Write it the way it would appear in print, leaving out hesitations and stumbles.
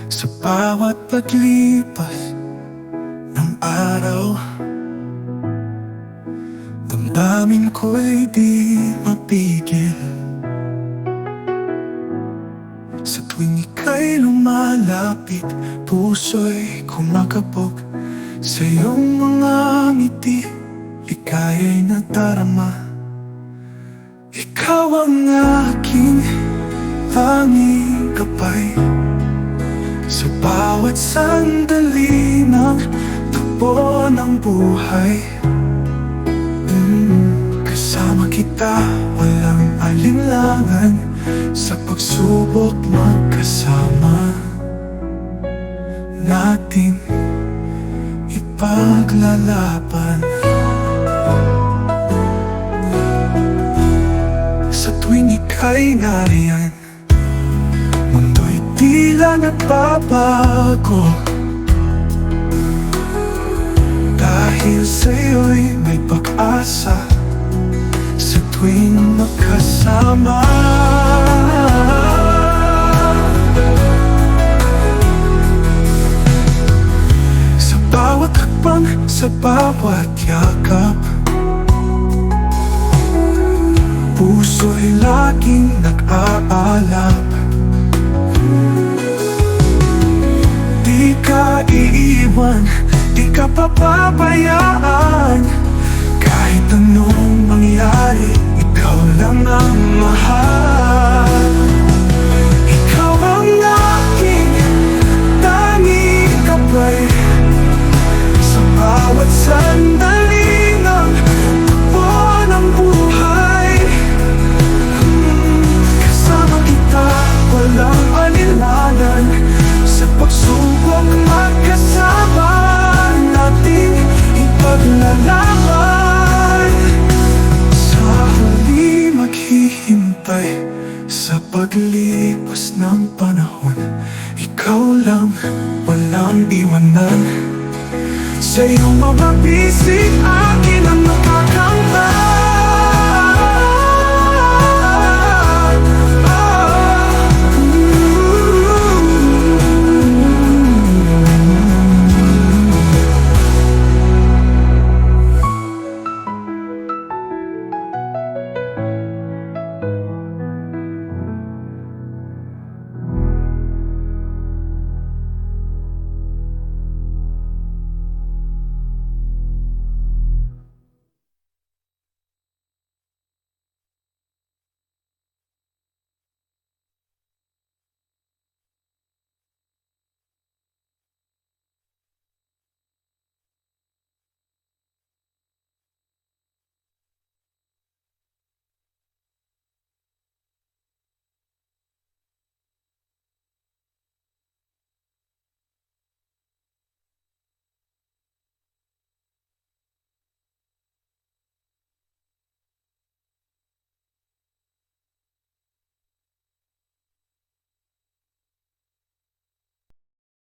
Sa bawat paglipas ng araw, damdamin ko'y di mapigil. Sa tuwing ika'y lumalapit, puso'y kumakabog sa iyong mga ngiti, ligaya'y nadarama. Ikaw ang aking tanging gabay sa bawat sandali ng takbo ng buhay. Kasama kita, walang alinlangan, sa pagsubok magkasama nating ipaglalaban. Sa tuwing ika'y nariyan, mundo'y tila nagbabago, dahil sa'yo'y may pag-asa. Sa tuwing magkasama, sa bawat hakbang, sa bawat yakap, puso'y laging nag-aalap. Di ka iiwan, di ka papabayaan, kahit anong mangyari, ikaw lang ang mahal. Ikaw ang aking tanging gabay sa bawat sandali ng takbo ng buhay. Kasama kita, walang alinlangan, sa pagsubok magkasama nating ipaglalaban. Sa huli maghihintay, sa paglipas ng panahon, ikaw lang, walang iwanan. Sa iyong mga bisig akin